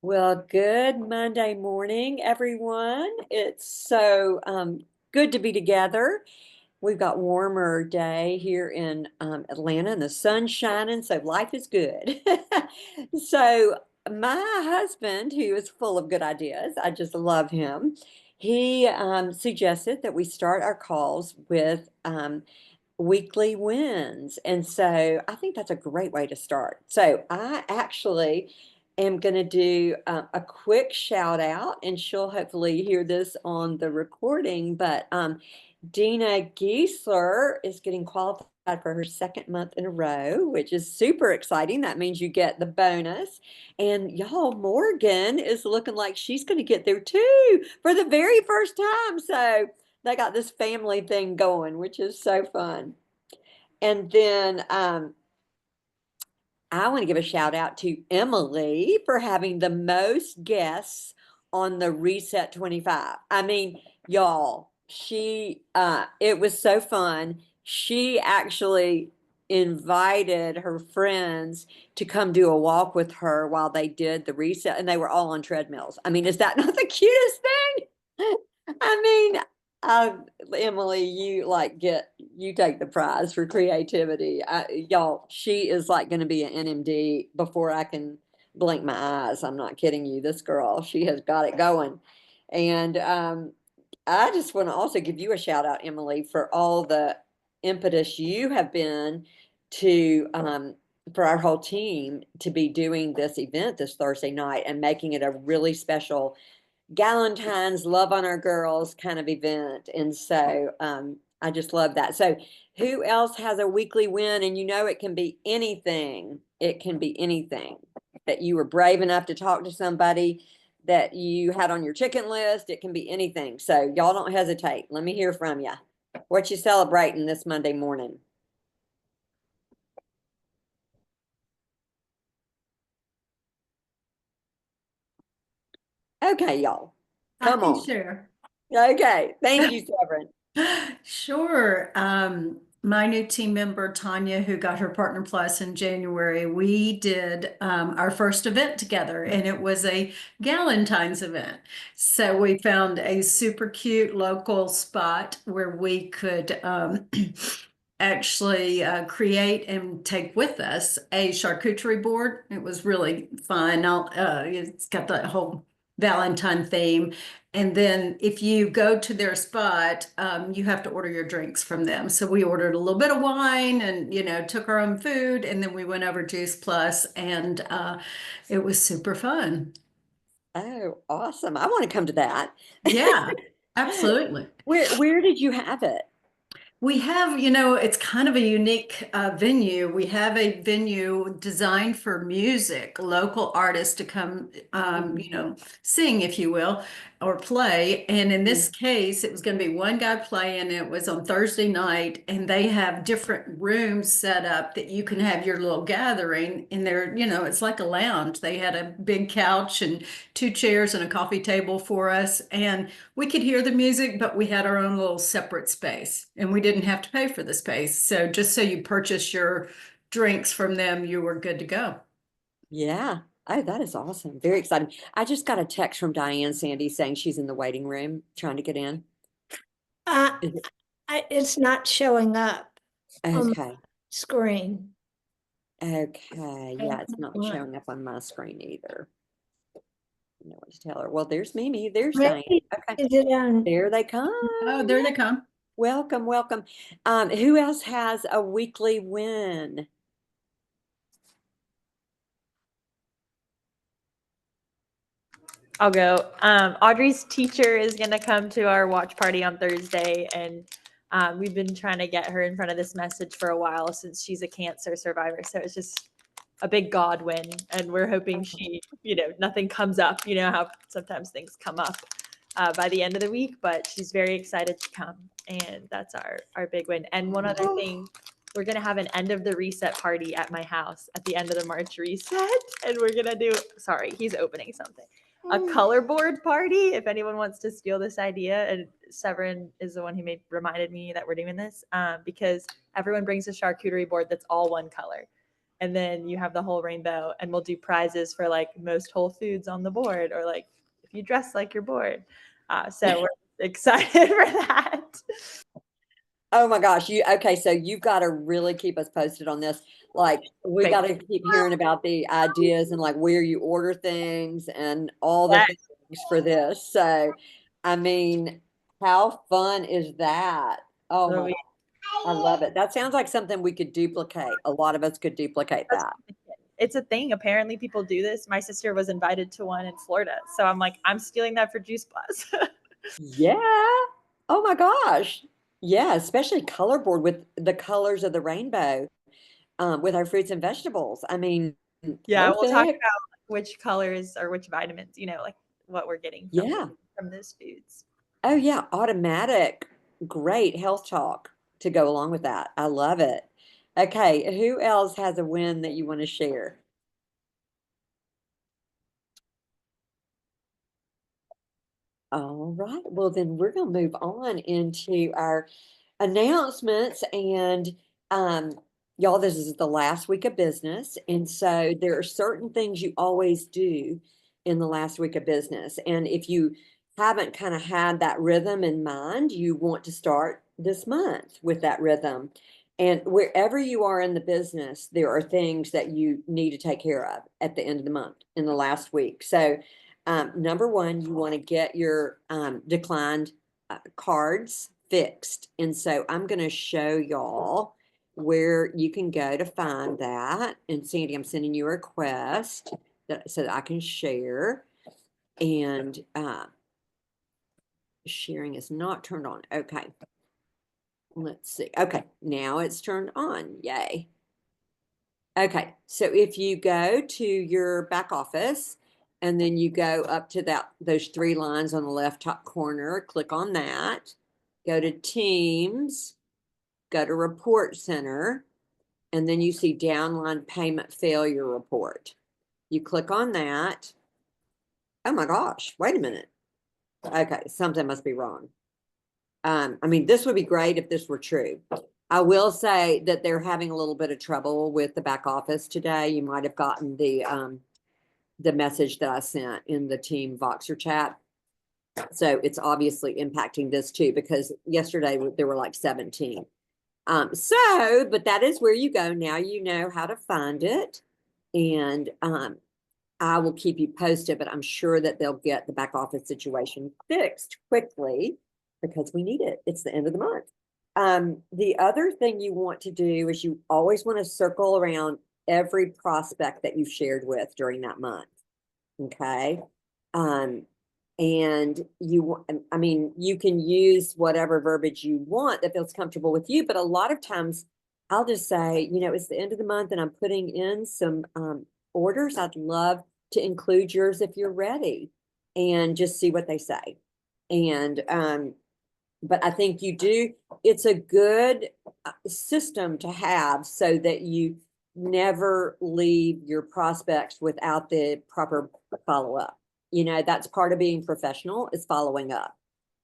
Well, good Monday morning, everyone. It's so good to be together. We've got warmer day here in Atlanta and the sun's shining, so life is good. So my husband, who is full of good ideas, I just love him. He suggested that we start our calls with weekly wins. And so I think that's a great way to start. So I actually am going to do a quick shout out, and she'll hopefully hear this on the recording. But Dina Giesler is getting qualified for her second month in a row, which is super exciting. That means you get the bonus. And y'all, Morgan is looking like she's going to get there too for the very first time. So they got this family thing going, which is so fun. And then I want to give a shout out to Emily for having the most guests on the Reset 25. I mean, y'all, she it was so fun. She actually invited her friends to come do a walk with her while they did the reset, and they were all on treadmills. I mean, is that not the cutest thing? I mean, uh, Emily, you take the prize for creativity. Y'all, she is like going to be an NMD before I can blink my eyes. I'm not kidding you. This girl, she has got it going. And I just want to also give you a shout out, Emily, for all the impetus you have been to for our whole team to be doing this event this Thursday night and making it a really special Galentine's Love on Our Girls kind of event. And so I just love that. So who else has a weekly win? And you know, it can be anything. It can be anything that you were brave enough to talk to somebody that you had on your chicken list. It can be anything. So y'all don't hesitate. Let me hear from you. What you celebrating this Monday morning? Okay, y'all. I Come can on. share. Okay. Thank you, Severin. Sure. My new team member, Tanya, who got her Partner Plus in January, we did our first event together, and it was a Galentine's event. So we found a super cute local spot where we could actually create and take with us a charcuterie board. It was really fun. It's got that whole Valentine theme. And then if you go to their spot, you have to order your drinks from them. So we ordered a little bit of wine and, took our own food. And then we went over Juice Plus, and it was super fun. Oh, awesome. I want to come to that. Yeah, absolutely. Where did you have it? We have, it's kind of a unique venue. We have a venue designed for music, local artists to come, Mhm. sing, if you will, or play. And in this Mhm. case, it was going to be one guy playing. It was on Thursday night, and they have different rooms set up that you can have your little gathering in there. It's like a lounge. They had a big couch and two chairs and a coffee table for us. And we could hear the music, but we had our own little separate space, and we didn't have to pay for the space. So just so you purchase your drinks from them, you were good to go. Yeah. Oh, that is awesome. Very exciting. I just got a text from Diane Sandy saying she's in the waiting room trying to get in. Uh, Is it it's not showing up on my okay? screen. Okay. Yeah, it's not showing up on my screen either. I know what to tell her. Well, there's Mimi. There's Diane. Maybe Okay. is it on? There they come. Oh, there they come. Welcome, welcome. Who else has a weekly win? I'll go. Audrey's teacher is going to come to our watch party on Thursday, and we've been trying to get her in front of this message for a while since she's a cancer survivor. So it's just a big God win, and we're hoping she, nothing comes up. You know how sometimes things come up by the end of the week, but she's very excited to come, and that's our big win. And one other thing, we're gonna have an end of the reset party at my house at the end of the March reset, and we're gonna do. Sorry, he's opening something. A color board party. If anyone wants to steal this idea, and Severin is the one who reminded me that we're doing this because everyone brings a charcuterie board that's all one color. and then you have the whole rainbow, and we'll do prizes for like most Whole Foods on the board, or like if you dress like your board. So we're excited for that. Oh my gosh. Okay, so you've got to really keep us posted on this. Like we Great. got to keep hearing about the ideas and like where you order things and all the Yes. things for this. So I mean, how fun is that? Oh So my, I love it. That sounds like something we could duplicate. A lot of us could duplicate that. it's a thing. Apparently people do this. My sister was invited to one in Florida. So I'm like, I'm stealing that for Juice Plus. Yeah. Oh my gosh. Yeah, especially color board with the colors of the rainbow, with our fruits and vegetables. I mean, Yeah, we'll talk perfect. about which colors or which vitamins, like what we're getting Yeah. from those foods. Oh yeah, automatic. Great health talk to go along with that. I love it. Okay, who else has a win that you want to share? All right. Well, then we're going to move on into our announcements. And y'all, this is the last week of business. And so there are certain things you always do in the last week of business. And if you haven't kind of had that rhythm in mind, you want to start this month with that rhythm. And wherever you are in the business, there are things that you need to take care of at the end of the month in the last week. So number one, you want to get your declined cards fixed. And so I'm going to show y'all where you can go to find that. And Sandy, I'm sending you a request so that I can share. And sharing is not turned on. Okay. Let's see. Okay. Now it's turned on. Yay. Okay. So if you go to your back office, and then you go up to those three lines on the left top corner, click on that, go to Teams, go to Report Center, and then you see Downline Payment Failure Report. You click on that. Oh my gosh, wait a minute. Okay, something must be wrong. I mean, this would be great if this were true. I will say that they're having a little bit of trouble with the back office today. You might have gotten the message that I sent in the team Voxer chat. So it's obviously impacting this too, because yesterday there were like 17. But that is where you go. Now you know how to find it. And I will keep you posted, but I'm sure that they'll get the back office situation fixed quickly because we need it. It's the end of the month. The other thing you want to do is you always want to circle around every prospect that you've shared with during that month. Okay. Um, and I mean, you can use whatever verbiage you want that feels comfortable with you, but a lot of times I'll just say, it's the end of the month and I'm putting in some orders. I'd love to include yours if you're ready, and just see what they say. And but I think it's a good system to have so that you never leave your prospects without the proper follow-up. That's part of being professional, is following up.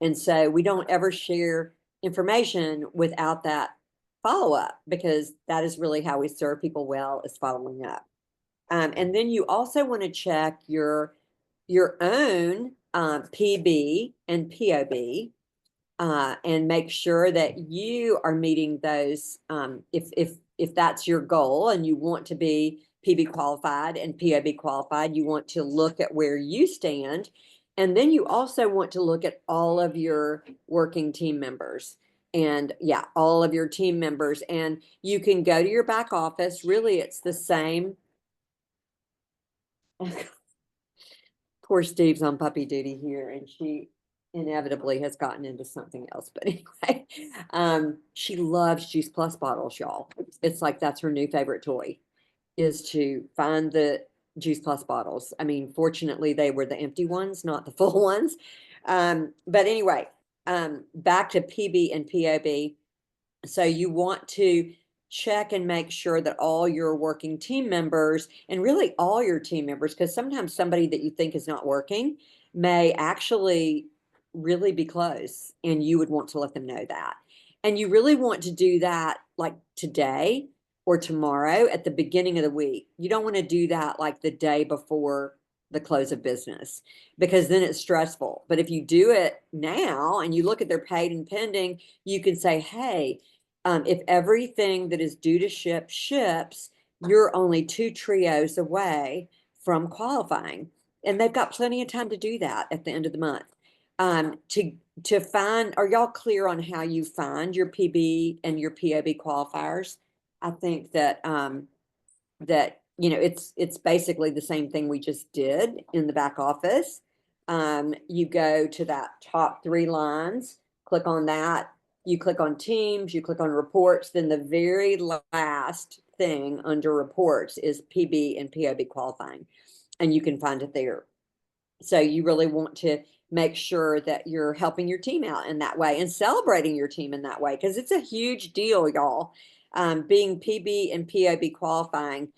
And so we don't ever share information without that follow-up, because that is really how we serve people well, is following up. And then you also want to check your own PB and POB, and make sure that you are meeting those. If that's your goal and you want to be PB qualified and POB qualified, you want to look at where you stand. And then you also want to look at all of your working team members. And yeah, all of your team members. And you can go to your back office. Really, it's the same. Poor Steve's on puppy duty here, and she inevitably has gotten into something else. But anyway, she loves Juice Plus bottles, y'all. It's like that's her new favorite toy, is to find the Juice Plus bottles. I mean, fortunately, they were the empty ones, not the full ones. But anyway, back to PB and POB. So you want to check and make sure that all your working team members, and really all your team members, because sometimes somebody that you think is not working may actually really be close, and you would want to let them know that. And you really want to do that like today, or tomorrow at the beginning of the week. You don't want to do that like the day before the close of business, because then it's stressful. But if you do it now and you look at their paid and pending, you can say, hey, if everything that is due to ship ships, you're only 2 trios away from qualifying. And they've got plenty of time to do that at the end of the month. To find, are y'all clear on how you find your PB and your POB qualifiers? I think that it's basically the same thing we just did in the back office. You go to that top 3 lines, click on that, you click on teams, you click on reports, then the very last thing under reports is PB and POB qualifying, and you can find it there. So you really want to make sure that you're helping your team out in that way and celebrating your team in that way, because it's a huge deal, y'all. Being PB and POB qualifying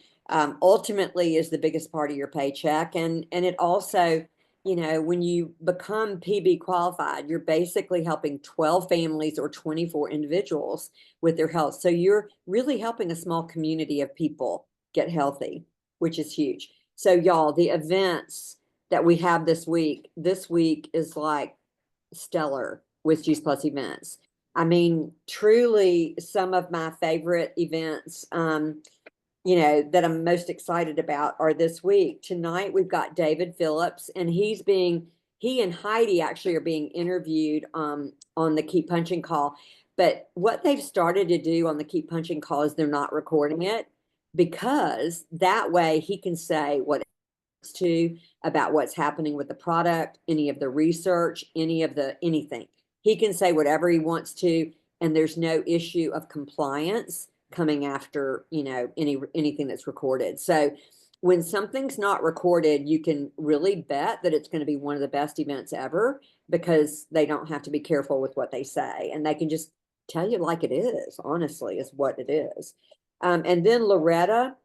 ultimately is the biggest part of your paycheck. And it also, when you become PB qualified, you're basically helping 12 families or 24 individuals with their health. So you're really helping a small community of people get healthy, which is huge. So y'all, the events that we have this week is like stellar with Juice Plus events. I mean, truly some of my favorite events, that I'm most excited about are this week. Tonight, we've got David Phillips, and he and Heidi actually are being interviewed on the Keep Punching call. But what they've started to do on the Keep Punching call is they're not recording it, because that way he can say what to about what's happening with the product, any of the research, anything. He can say whatever he wants to, and there's no issue of compliance coming after, anything that's recorded. So when something's not recorded, you can really bet that it's going to be one of the best events ever, because they don't have to be careful with what they say, and they can just tell you like it is, honestly, is what it is. And then Loretta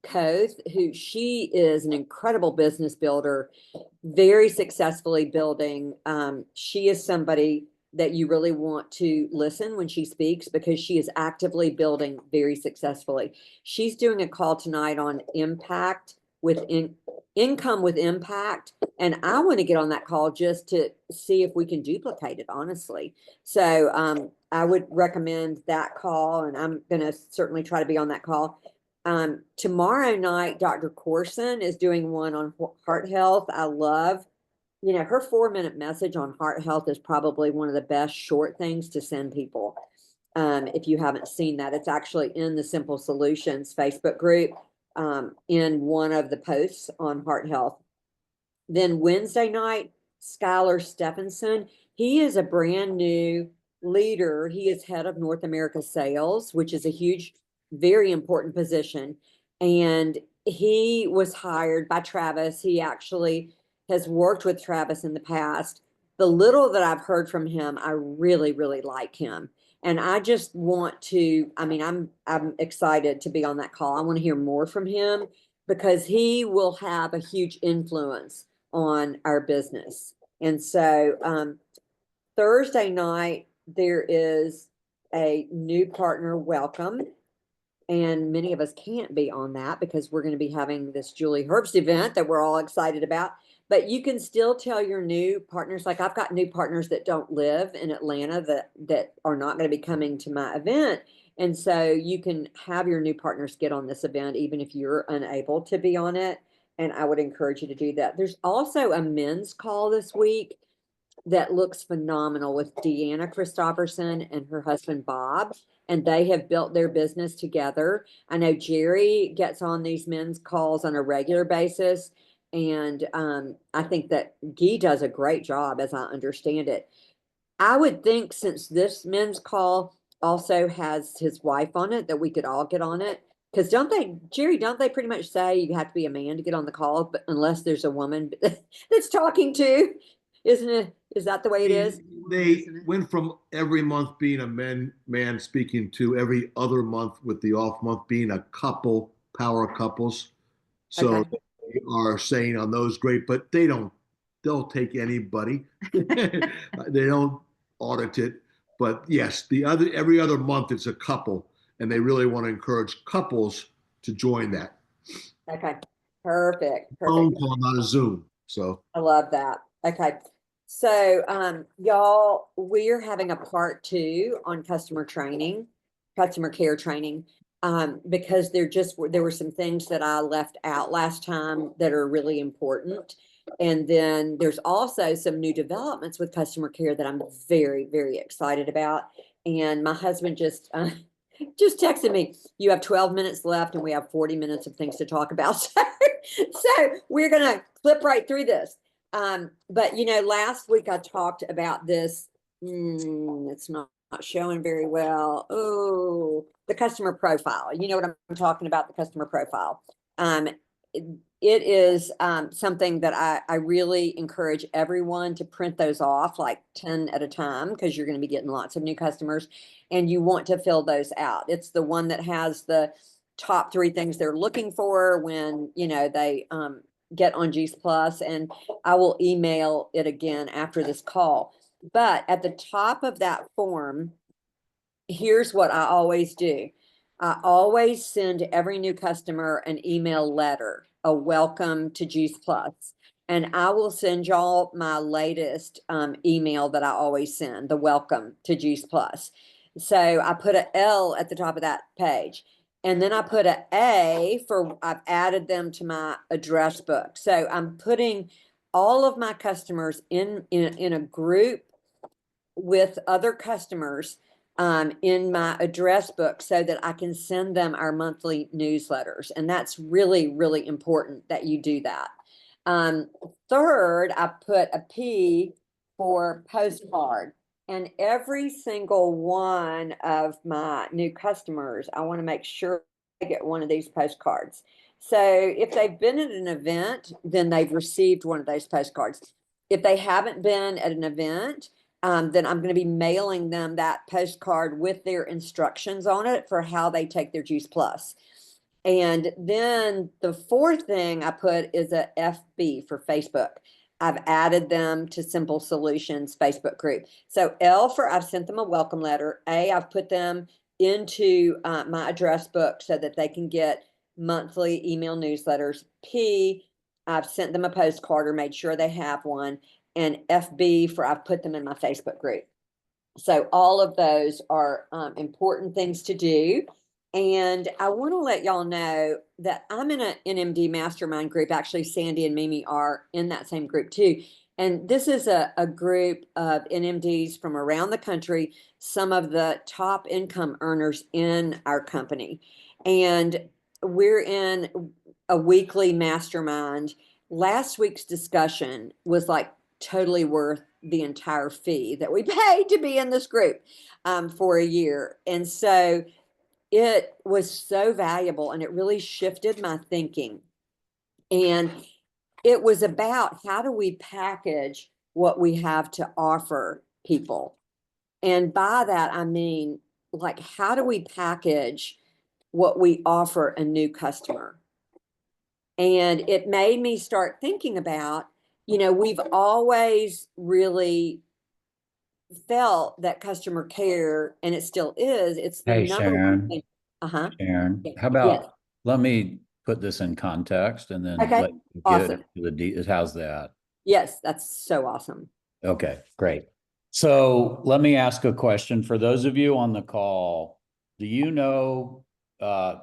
Koth, she is an incredible business builder, very successfully building. She is somebody that you really want to listen when she speaks, because she is actively building very successfully. She's doing a call tonight on income with impact. And I want to get on that call just to see if we can duplicate it, honestly. So I would recommend that call, and I'm going to certainly try to be on that call. Tomorrow night, Dr. Corson is doing one on heart health. I love, her 4-minute message on heart health is probably one of the best short things to send people. If you haven't seen that, it's actually in the Simple Solutions Facebook group, in one of the posts on heart health. Then Wednesday night, Skylar Stephenson, he is a brand new leader. He is head of North America sales, which is a huge, very important position. And he was hired by Travis. He actually has worked with Travis in the past. The little that I've heard from him, I really, really like him. And I just want to, I'm excited to be on that call. I want to hear more from him, because he will have a huge influence on our business. And so Thursday night, there is a new partner welcome. And many of us can't be on that because we're going to be having this Julie Herbst event that we're all excited about. But you can still tell your new partners, like I've got new partners that don't live in Atlanta that are not going to be coming to my event. And so you can have your new partners get on this event, even if you're unable to be on it. And I would encourage you to do that. There's also a men's call this week that looks phenomenal with Deanna Christopherson and her husband, Bob. And they have built their business together. I know Jerry gets on these men's calls on a regular basis. And I think that Guy does a great job, as I understand it. I would think, since this men's call also has his wife on it, that we could all get on it. Because don't they pretty much say you have to be a man to get on the call, but unless there's a woman that's talking to, isn't it? Is that the way it is? They went from every month being a man speaking to every other month, with the off month being a couple, power couples. So Okay. they are saying on those great, but they'll take anybody. They don't audit it. But yes, every other month it's a couple. and they really want to encourage couples to join that. Okay. Perfect. Phone Perfect. call, not a Zoom. So I love that. Okay. So, y'all, we're having a part 2 on customer training, customer care training, because there were some things that I left out last time that are really important. And then there's also some new developments with customer care that I'm very, very excited about. And my husband just texted me, you have 12 minutes left and we have 40 minutes of things to talk about. So we're going to flip right through this. But last week I talked about this. It's not showing very well. Oh, the customer profile. You know what I'm talking about, the customer profile. It is something that I really encourage everyone to print those off like 10 at a time, because you're going to be getting lots of new customers and you want to fill those out. It's the one that has the top 3 things they're looking for when they get on Juice Plus, and I will email it again after this call. But at the top of that form, here's what I always do. I always send every new customer an email letter, a welcome to Juice Plus. And I will send y'all my latest email that I always send, the welcome to Juice Plus. So I put an L at the top of that page. And then I put an A for I've added them to my address book. So I'm putting all of my customers in a group with other customers in my address book so that I can send them our monthly newsletters. And that's really, really important that you do that. Third, I put a P for postcard. And every single one of my new customers, I want to make sure they get one of these postcards. So if they've been at an event, then they've received one of those postcards. If they haven't been at an event, then I'm going to be mailing them that postcard with their instructions on it for how they take their Juice Plus. And then the 4th thing I put is a FB for Facebook. I've added them to Simple Solutions Facebook group. So L for I've sent them a welcome letter. A, I've put them into my address book so that they can get monthly email newsletters. P, I've sent them a postcard or made sure they have one. And FB for I've put them in my Facebook group. So all of those are important things to do. And I want to let y'all know that I'm in an NMD mastermind group. Actually, Sandy and Mimi are in that same group too. And this is a group of NMDs from around the country, some of the top income earners in our company. And we're in a weekly mastermind. Last week's discussion was like totally worth the entire fee that we paid to be in this group for a year. And so it was so valuable and it really shifted my thinking. And it was about how do we package what we have to offer people? And by that, I mean, like, how do we package what we offer a new customer? And it made me start thinking about, we've always really felt that customer care, and it still is, it's the Hey, number one Sharon. thing. Uh-huh. Sharon, Yeah. how Yes. about, let me put this in context and then Okay. let you get Awesome. to how's that? Yes, that's so awesome. Okay, great. So let me ask a question for those of you on the call. Do you know,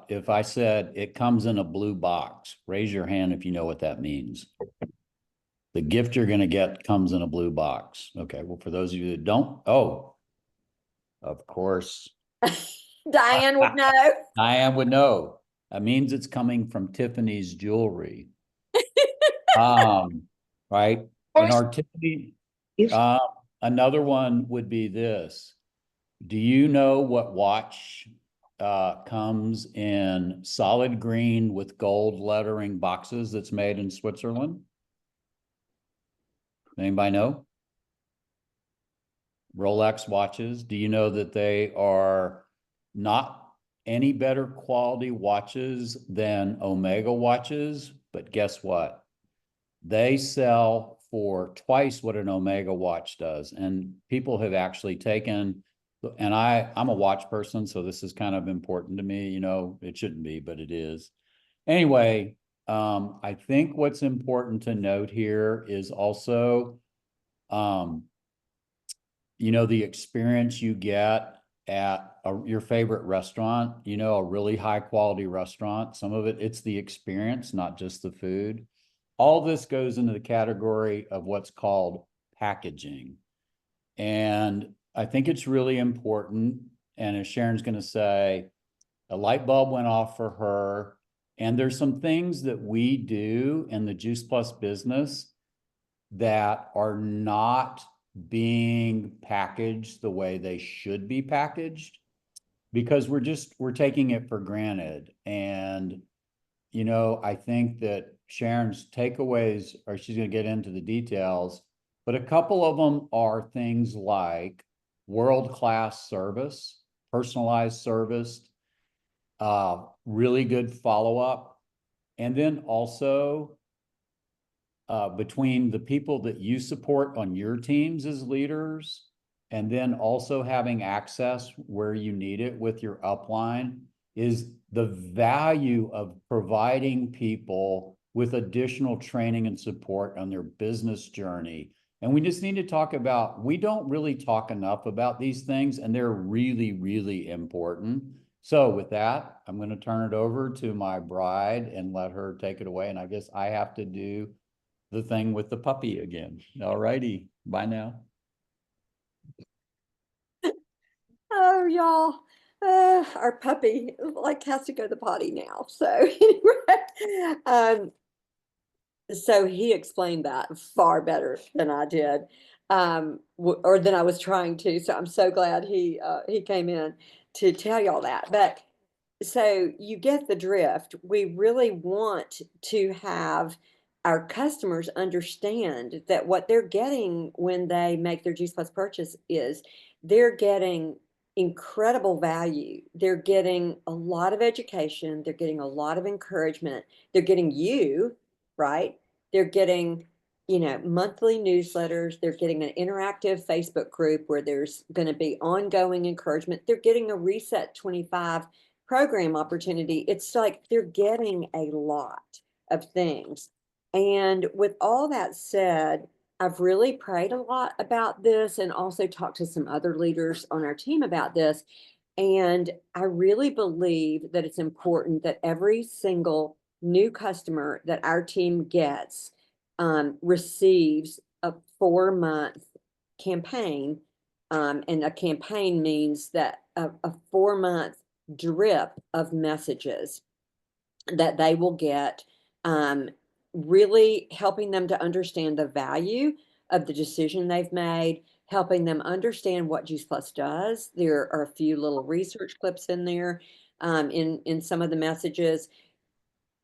if I said it comes in a blue box, raise your hand if you know what that means. The gift you're going to get comes in a blue box. Okay, well, for those of you that don't, oh, of course. Diane would know. Diane would know. That means it's coming from Tiffany's jewelry. Right? In our Tiffany, another one would be this. Do you know what watch comes in solid green with gold lettering boxes that's made in Switzerland? Anybody know? Rolex watches. Do you know that they are not any better quality watches than Omega watches? But guess what? They sell for twice what an Omega watch does. And people have actually taken And I'm a watch person, so this is kind of important to me. You know, it shouldn't be, but it is. Anyway, I think what's important to note here is also, you know, the experience you get at your favorite restaurant, you know, a really high quality restaurant. Some of it, it's the experience, not just the food. All this goes into the category of what's called packaging. And I think it's really important. And as Sharon's going to say, a light bulb went off for her. And there's some things that we do in the Juice Plus business that are not being packaged the way they should be packaged, because we're taking it for granted. And, you know, I think that Sharon's takeaways, or she's going to get into the details, but a couple of them are things like world-class service, personalized service, really good follow-up, and then also between the people that you support on your teams as leaders, and then also having access where you need it with your upline, is the value of providing people with additional training and support on their business journey. And we just need to talk about, we don't really talk enough about these things, and they're really, really important. So with that, I'm going to turn it over to my bride and let her take it away. And I guess I have to do the thing with the puppy again. All righty. Bye now. Oh, y'all, our puppy like has to go to the potty now. So anyway, so he explained that far better than I did, or than I was trying to. So I'm so glad he came in to tell y'all that. But so you get the drift. We really want to have our customers understand that what they're getting when they make their Juice Plus purchase is they're getting incredible value. They're getting a lot of education. They're getting a lot of encouragement. They're getting you, right? They're getting, you know, monthly newsletters. They're getting an interactive Facebook group where there's going to be ongoing encouragement. They're getting a Reset 25 program opportunity. It's like they're getting a lot of things. And with all that said, I've really prayed a lot about this and also talked to some other leaders on our team about this. And I really believe that it's important that every single new customer that our team gets receives a 4-month campaign. And a campaign means that a 4-month drip of messages that they will get, really helping them to understand the value of the decision they've made, helping them understand what Juice Plus does. There are a few little research clips in there, in some of the messages,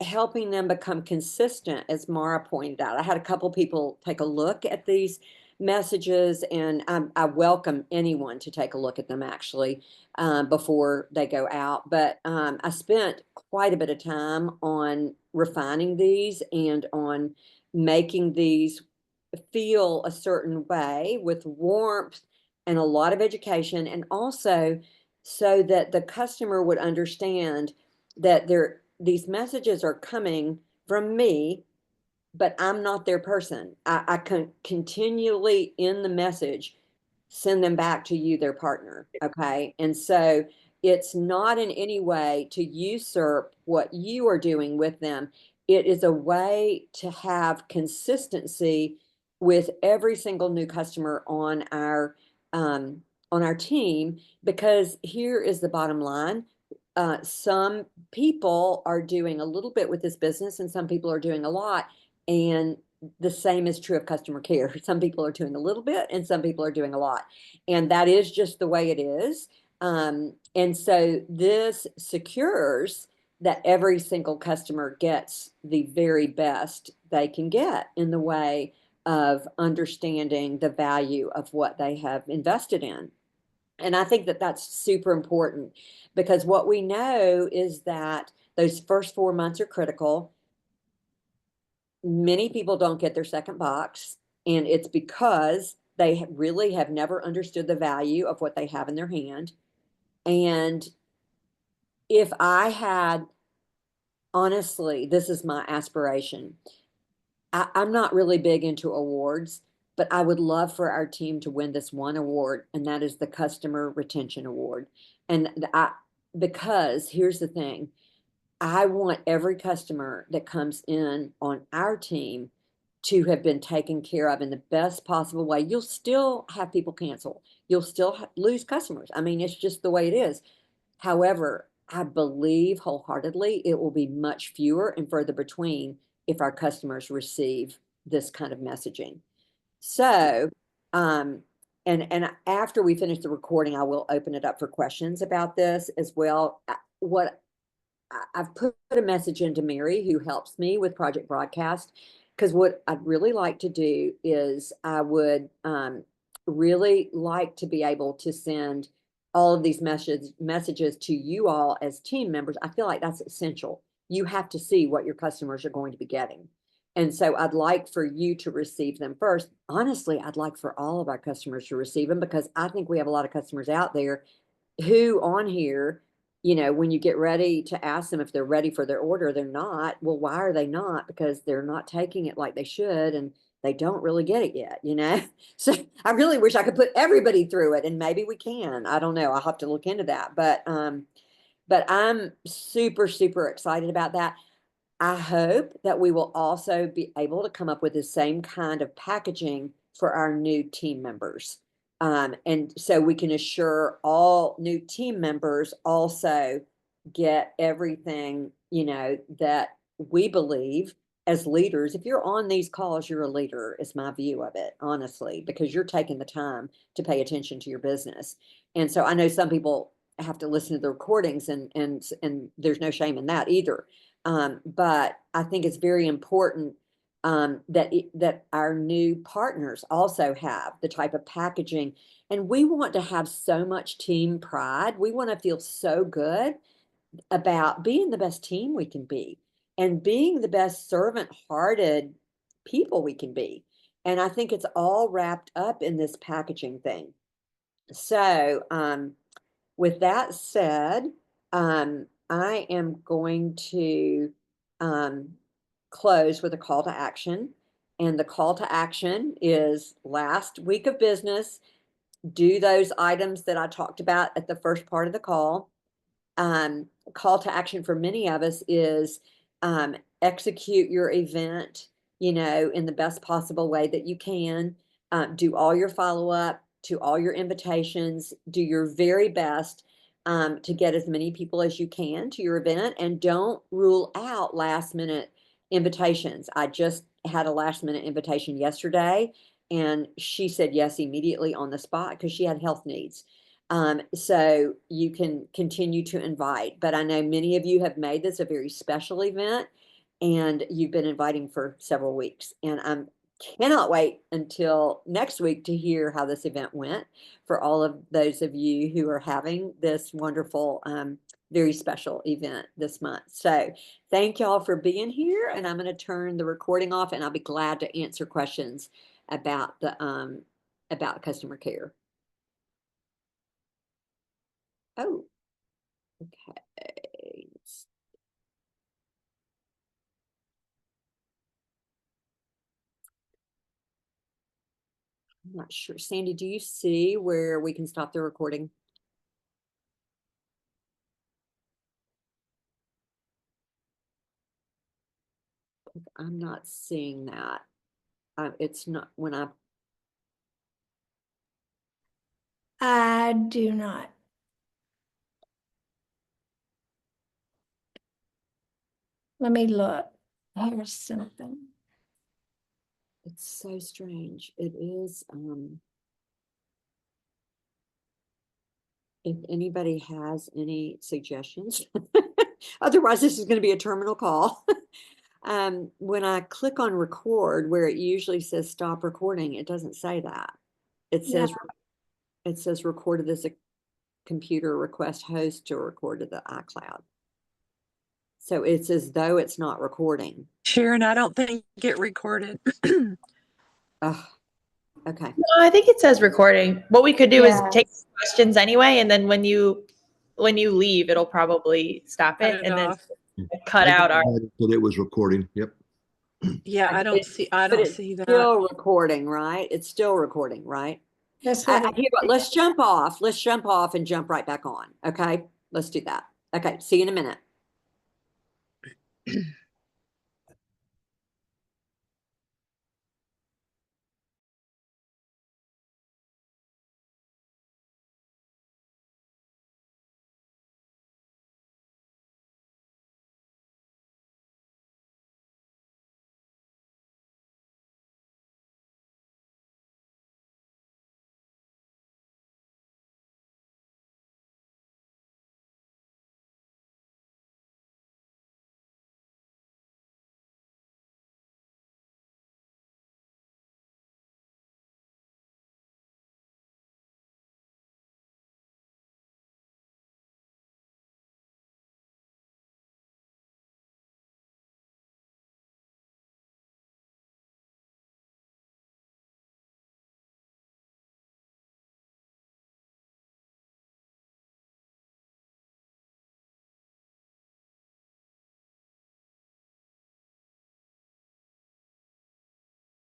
helping them become consistent, as Mara pointed out. I had a couple people take a look at these messages, and I welcome anyone to take a look at them actually, before they go out. But I spent quite a bit of time on refining these and on making these feel a certain way with warmth and a lot of education, and also so that the customer would understand that these messages are coming from me, but I'm not their person. I can continually in the message send them back to you, their partner. Okay. And so it's not in any way to usurp what you are doing with them. It is a way to have consistency with every single new customer on our team, because here is the bottom line. Some people are doing a little bit with this business and some people are doing a lot. And the same is true of customer care. Some people are doing a little bit and some people are doing a lot. And that is just the way it is. And so this secures that every single customer gets the very best they can get in the way of understanding the value of what they have invested in. And I think that that's super important, because what we know is that those first 4 months are critical. Many people don't get their second box, and it's because They really have never understood the value of what they have in their hand. And if I had, honestly, this is my aspiration. I'm not really big into awards, but I would love for our team to win this one award, and that is the Customer Retention Award. And because here's the thing, I want every customer that comes in on our team to have been taken care of in the best possible way. You'll still have people cancel. You'll still lose customers. I mean, it's just the way it is. However, I believe wholeheartedly it will be much fewer and further between if our customers receive this kind of messaging. So, and after we finish the recording, I will open it up for questions about this as well. What I've put a message into Mary, who helps me with Project Broadcast, because what I'd really like to do is I would really like to be able to send all of these messages to you all as team members. I feel like that's essential. You have to see what your customers are going to be getting. And so I'd like for you to receive them first. Honestly, I'd like for all of our customers to receive them, because I think we have a lot of customers out there who on here, you know, when you get ready to ask them if they're ready for their order, they're not. Well, why are they not? Because they're not taking it like they should, and they don't really get it yet, you know? So I really wish I could put everybody through it, and maybe we can. I don't know. I'll have to look into that. But I'm super, super excited about that. I hope that we will also be able to come up with the same kind of packaging for our new team members. And so we can assure all new team members also get everything, you know, that we believe as leaders. If you're on these calls, you're a leader, is my view of it, honestly, because you're taking the time to pay attention to your business. And so I know some people have to listen to the recordings, and there's no shame in that either. But I think it's very important that our new partners also have the type of packaging. And we want to have so much team pride. We want to feel so good about being the best team we can be and being the best servant-hearted people we can be. And I think it's all wrapped up in this packaging thing. So, with that said, I am going to close with a call to action. And the call to action is last week of business. Do those items that I talked about at the first part of the call. Call to action for many of us is execute your event, you know, in the best possible way that you can. Do all your follow-up to all your invitations. Do your very best to get as many people as you can to your event, and don't rule out last minute invitations. I just had a last minute invitation yesterday, and she said yes immediately on the spot because she had health needs. So you can continue to invite, but I know many of you have made this a very special event, and you've been inviting for several weeks, and I cannot wait until next week to hear how this event went for all of those of you who are having this wonderful, very special event this month. So thank y'all for being here, and I'm going to turn the recording off, and I'll be glad to answer questions about the about customer care. Oh, okay. I'm not sure. Sandy, do you see where we can stop the recording? I'm not seeing that. It's not when I do not. Let me look. There's something. it's so strange. It is, if anybody has any suggestions, otherwise this is going to be a terminal call. When I click on record, where it usually says stop recording, it doesn't say that. It says, recorded as a computer, request host to record to the iCloud. So it's as though it's not recording. Sharon, I don't think it recorded. Oh, Okay. No, I think it says recording. What we could do is Yes. take questions anyway, and then when you leave, it'll probably stop Cut it it and then off. cut out our. That it was recording. Yep. Yeah, I don't see But it's that. still recording, right? It's still recording, right? That's I what tell you what, let's jump off. Let's jump off and jump right back on. Okay, let's do that. Okay, see you in a minute.